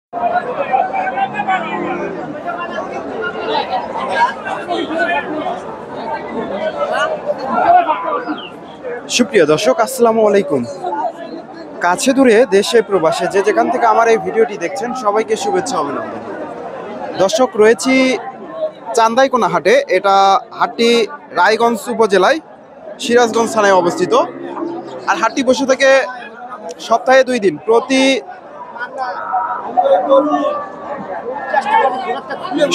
সুপ্রিয় দর্শক, আসসালামু আলাইকুম। কাছে দূরে দেশে প্রবাসে যে যেখান থেকে আমার এই ভিডিওটি দেখছেন সবাইকে শুভেচ্ছা অভিনন্দন। দর্শক, রয়েছি চান্দাইকোনা হাটে। এটা হাটটি রায়গঞ্জ উপজেলায় সিরাজগঞ্জ থানায় অবস্থিত। আর হাটটি বসে থাকে সপ্তাহে 2 দিন, প্রতি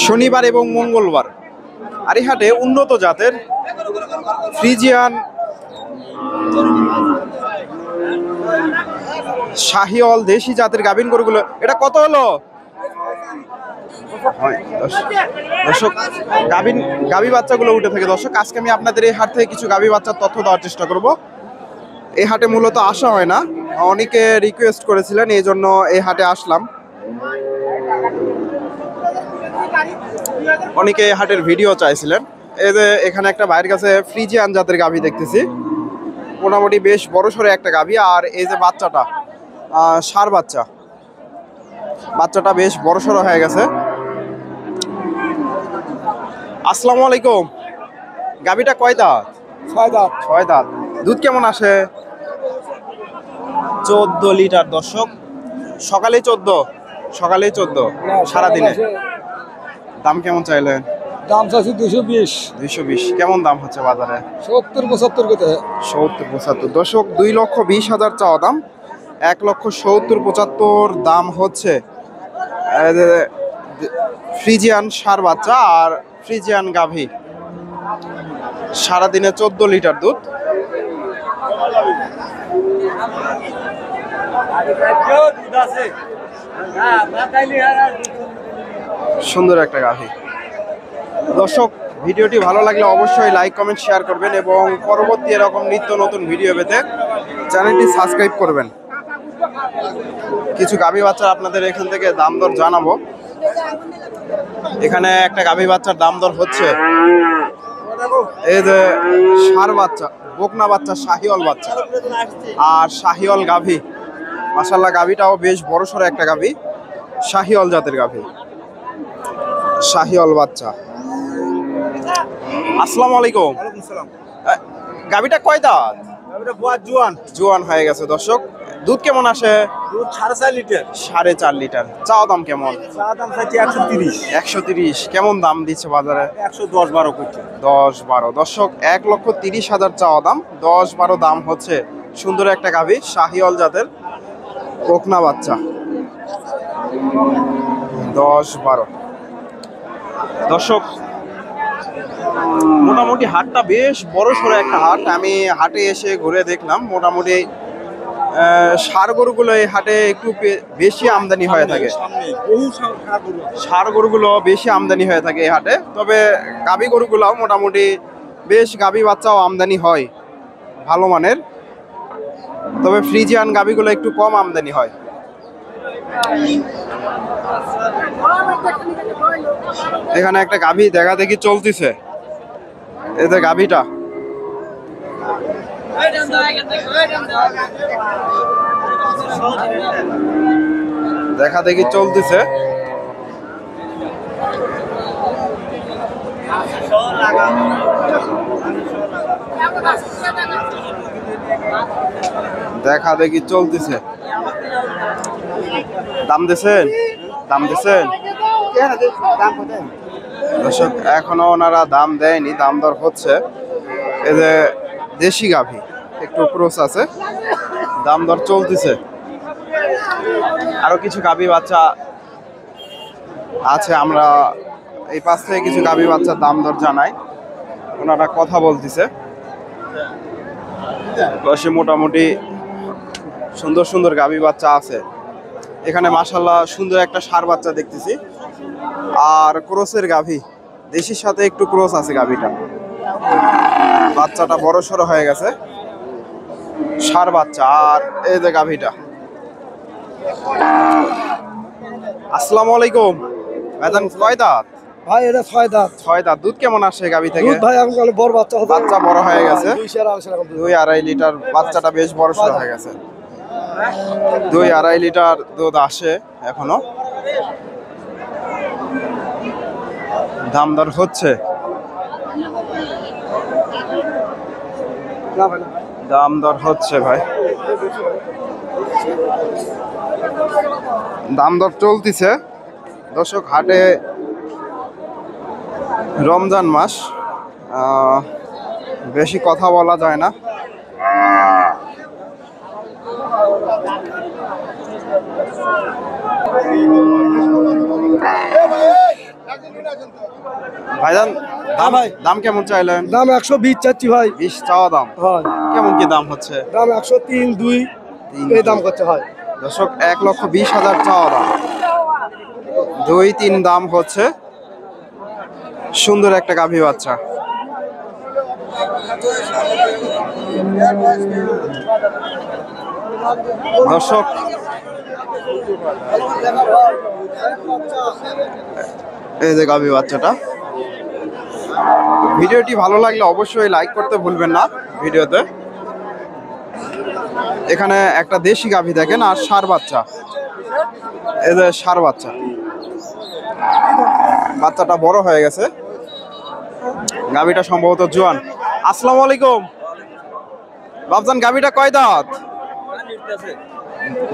শনিবার এবং মঙ্গলবার। আর এই হাটে উন্নত জাতের ফ্রিজিয়ান, শাহিওয়াল, দেশি জাতের গাভীন গরুগুলো। এটা কত হলো দর্শক? গাভী বাচ্চাগুলো উঠে থাকে। দর্শক, আজকে আমি আপনাদের এই হাট থেকে কিছু গাভী বাচ্চার তথ্য দেওয়ার চেষ্টা করব। এই হাটে মূলত আসা হয় না, অনেকে রিকোয়েস্ট করেছিলেন, এই জন্য এই হাটে আসলাম। অনেকে এই হাটের ভিডিও চাইছিলেন। এই যে এখানে একটা ভাইয়ের কাছে ফ্রিজিয়ান জাতের গাভী দেখতেছি, মোটামুটি বেশ বড়সড় একটা গাভী। আর এই যে বাচ্চাটা, ষাঁড় বাচ্চাটা বেশ বড়সড় হয়ে গেছে। আসসালামু আলাইকুম। গাভীটা কয় দাঁত? 6 দাঁত। 6 দাঁত। দুধ কেমন আসে? 14 লিটার। দর্শক, সকালে 14 সারাদিনে। দাম কেমন চাইলেন? দাম চাইছি 220। 220 কেমন দাম হচ্ছে বাজারে? 70-75 কত? 70-75। দর্শক, 2,20,000 চাওয়া দাম, 1,70,75 দাম হচ্ছে। ফ্রিজিয়ান ষাঁড় বাচ্চা আর ফ্রিজিয়ান গাভী, সারাদিনে 14 লিটার দুধ। সুন্দর একটা গাভী। দর্শক, ভিডিওটি ভালো লাগলে অবশ্যই লাইক, কমেন্ট, শেয়ার করবেন এবং পরবর্তী এরকম নিত্য নতুন ভিডিও পেতে চ্যানেলটি সাবস্ক্রাইব করবেন। কিছু গাভী বাচ্চা আপনাদের এখান থেকে দাম দর জানাবো। এখানে একটা গাভী বাচ্চার দাম দর হচ্ছে, এই যে ষাঁড় বাচ্চা, বকনা বাচ্চা, শাহিওয়াল বাচ্চা আর শাহিওয়াল গাভী। মাশাআল্লাহ, গাভীটাও বেশ বড়সড় একটা গাভী, শাহিওয়াল জাতের গাভী, শাহিওয়াল বাচ্চা। আসসালামু আলাইকুম। গাভীটা কয় দাঁত? জোয়ান হয়ে গেছে। দর্শক, দুধ কেমন আসে? 4.5 লিটার। 4.5 লিটার। চাওয়া দাম কেমন? দাম চাইছি 130। 130 কেমন দাম দিচ্ছে বাজারে? 110-12 করছে। 10-12। দর্শক, 1,30,000 চাওয়া দাম, 10-12 দাম হচ্ছে। সুন্দর একটা গাভী, শাহিওয়াল জাতের, বকনা বাচ্চা। 10-12। দর্শক, মোটামুটি হাটটা বেশ বড়সড় একটা হাট। আমি হাটে এসে ঘুরে দেখলাম, মোটামুটি ষাঁড় গরুগুলো এই হাটে একটু বেশি আমদানি হয়ে থাকে। ষাঁড় গরুগুলো বেশি আমদানি হয়ে থাকে এই হাটে। তবে গাভী গরুগুলাও মোটামুটি বেশ, গাভী বাচ্চাও আমদানি হয় ভালো মানের। তবে ফ্রিজিয়ান গাভীগুলো একটু কম আমদানি হয়। এখানে একটা গাভী দেখা দেখি চলতেছে। এই যে গাভীটা, দেখা দেখি চলতেছে। দেখা দেখি চলতেছে। দাম দিছেন? দর্শক, এখনো ওনারা দাম দেয়নি, দাম দর হচ্ছে। এই যে দেশি গাভী, একটু ক্রস আছে, দাম দর চলতেছে। আরো কিছু গাভী বাচ্চা আছে, আমরা এই পাশ থেকে কিছু গাভী বাচ্চার দাম দর জানাই, ওনারা কথা বলতেছে। বয়সে মোটামুটি সুন্দর সুন্দর গাভী বাচ্চা আছে এখানে। মাশাআল্লাহ, সুন্দর একটা ষাঁড় বাচ্চা দেখতেছি আর ক্রসের গাভী, দেশির সাথে একটু ক্রস আছে গাভীটা। বাচ্চাটা বড় সড়ো হয়ে গেছে, ষাঁড় বাচ্চা। আর এই যে গাভীটা। আসসালামু আলাইকুম। ভাইজান, কয় দাঁত? ভাই এটা 6 দাঁত। 6 দাঁত। দুধ কেমন আসে গাভী থেকে? দুধ ভাই এখন বড় বাচ্চা হবে। বাচ্চা বড় হয়ে গেছে, 2-2.5 লিটার। বাচ্চাটা বেশ বড় সড়ো হয়ে গেছে, 2-2.5 লিটার দুধ আসে এখনো। দাম দর হচ্ছে, দাম দর হচ্ছে ভাই, দাম দর চলতিছে দর্শক। হাটে রমজান মাস, বেশি কথা বলা যায় না। ভাইজান দাম দাম কেমন চাইলেন? দাম 120 চাচ্ছি ভাই। 20 চাওয়া দাম, হয় কেমন কি দাম হচ্ছে? দাম 103 2 এই দাম করতে হয় দর্শক। 1,20,000 চাওয়া দাম, 2-3 দাম হচ্ছে। সুন্দর একটা গাভী বাচ্চা। দর্শক এই যে গাভী বাচ্চাটা। ভিডিওটি ভালো লাগলে অবশ্যই লাইক করতে ভুলবেন না ভিডিওতে। এখানে একটা দেশি গাভী দেখেন আর ষাঁড় বাচ্চা, এই যে ষাঁড় বাচ্চা, বাচ্চাটা বড় হয়ে গেছে। গাভীটা সম্ভবত জোয়ান। আসসালামু আলাইকুম বাবজান, গাভীটা কয় দাঁত?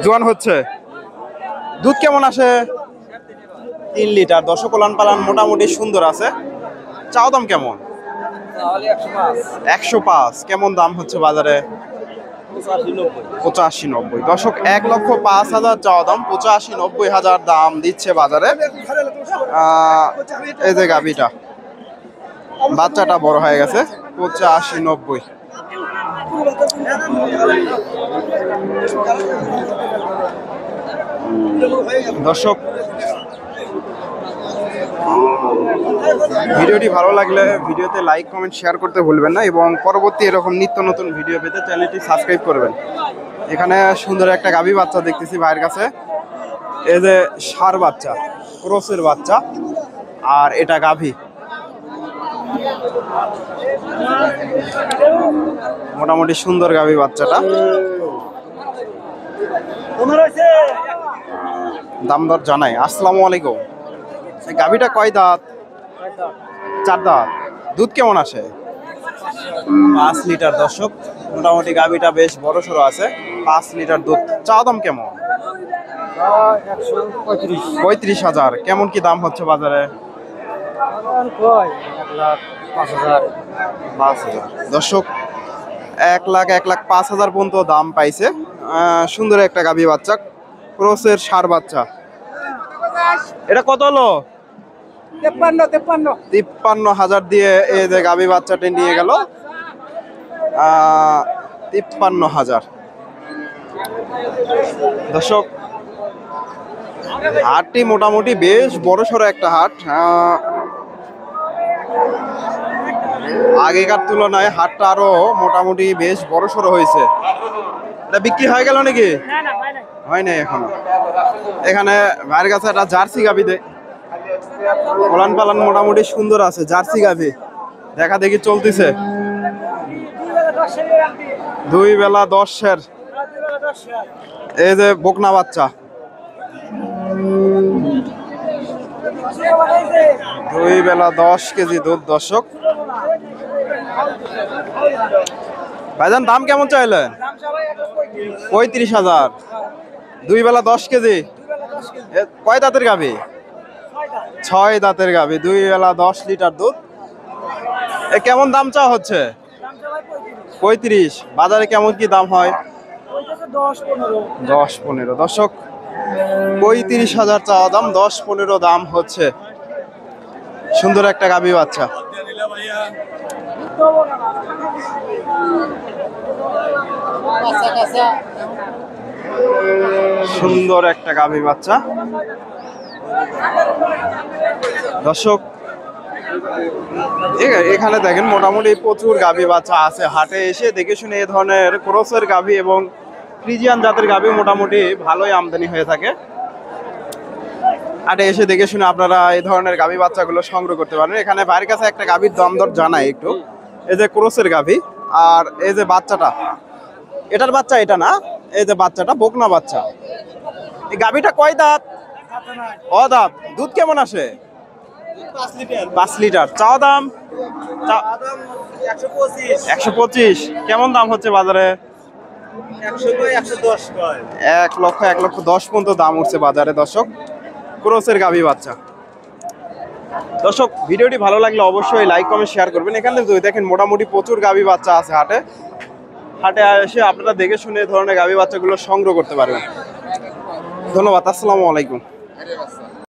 জোয়ান হচ্ছে। দুধ কেমন আসে? 3 লিটার। দর্শক ওলান পালান মোটামুটি সুন্দর আছে। চাও দাম কেমন? 105। কেমন দাম হচ্ছে বাজারে? 85-90। দর্শক 1,05,000 চাওয়া দাম, 85-90,000 দাম দিচ্ছে বাজারে। এই যে গাভীটা, বাচ্চাটা বড় হয়ে গেছে, 85-90। দর্শক ভিডিওটি ভালো লাগলে ভিডিওতে লাইক কমেন্ট শেয়ার করতে ভুলবেন না, এবং পরবর্তী এরকম নিত্য নতুন ভিডিও পেতে চ্যানেলটি সাবস্ক্রাইব করবেন। এখানে সুন্দর একটা গাভী বাচ্চা দেখতেছি ভাইয়ের কাছে। এই যে ষাঁড় বাচ্চা, ক্রসের বাচ্চা, আর এটা গাভী। মোটামুটি সুন্দর গাভী বাচ্চাটা। দাম দর জানাই। আসসালামু আলাইকুম। গাভীটা কয় দাঁত? 4 দাঁত। দুধ কেমন আসে? 5 লিটার। দর্শক মোটামুটি গাভীটা বেশ বড় সড়ো আছে, 5 লিটার দুধ। চা দাম কেমন? 35,000। কেমন কি দাম হচ্ছে বাজারে? 5,000। দর্শক 1,05,000 পর্যন্ত দাম পাইছে। সুন্দর একটা গাভী বাচ্চা, ক্রসের ষাঁড় বাচ্চা। এটা কত হলো? 53,000 দিয়ে এই যে গাভী বাচ্চাটি নিয়ে গেল। 53,000। দর্শক হাটটি মোটামুটি বেশ বড় সড়ো একটা হাট। আগেকার তুলনায় হাটটা আরো মোটামুটি বেশ বড় সড়ো হয়েছে। এটা বিক্রি হয়ে গেল নাকি? হয় নাই এখনো। এখানে ভাইয়ের কাছে একটা জার্সি গাভী ওলান পালান মোটামুটি সুন্দর আছে, জার্সি গাভী দেখা দেখি চলতেছে। 2 বেলা 10-এর। এই যে বকনা বাচ্চা, 2 বেলা 10 কেজি দুধ। দর্শক ভাইজান দাম কেমন চাইলেন? 35,000। 2 বেলা 10 কেজি। কয় দাঁতের গাভী? 6 দাঁতের গাভী, 2 বেলা 10 লিটার দুধ। কেমন দাম চা হচ্ছে? 35। বাজারে কেমন কি দাম হয়? 10-15। দর্শক 35,000 চাওয়া দাম, 10-15 দাম হচ্ছে। সুন্দর একটা গাভী বাচ্চা। সুন্দর একটা গাভী বাচ্চা। দর্শক এখানে দেখেন মোটামুটি প্রচুর গাভী বাচ্চা আছে। হাটে এসে দেখে শুনে এই ধরনের ক্রসের গাভী এবং ফ্রিজিয়ান জাতের গাভী মোটামুটি ভালোই আমদানি হয়ে থাকে। হাটে এসে দেখে শুনে আপনারা এই ধরনের গাভী বাচ্চাগুলো সংগ্রহ করতে পারেন। এখানে ভাইয়ের কাছে একটা গাভীর দাম দর জানাই একটু। এই যে ক্রসের গাভী, আর এই যে বাচ্চাটা, এটার বাচ্চা এটা না, এই যে বাচ্চাটা বকনা বাচ্চা। এই গাভীটা কয় দাঁত? অদাব। দুধ কেমন আসে? 5 লিটার। চাওয়া দাম 125। কেমন দাম হচ্ছে বাজারে? 1,10,000 পর্যন্ত দাম উঠছে বাজারে দর্শক, ক্রসের গাভী বাচ্চা। দর্শক ভিডিওটি ভালো লাগলে অবশ্যই লাইক কমেন্ট শেয়ার করবেন। এখানে দেখেন মোটামুটি প্রচুর গাভী বাচ্চা আছে হাটে। হাটে এসে আপনারা দেখে শুনে এই ধরনের গাভী বাচ্চাগুলো সংগ্রহ করতে পারবেন। ধন্যবাদ, আসসালামু আলাইকুম।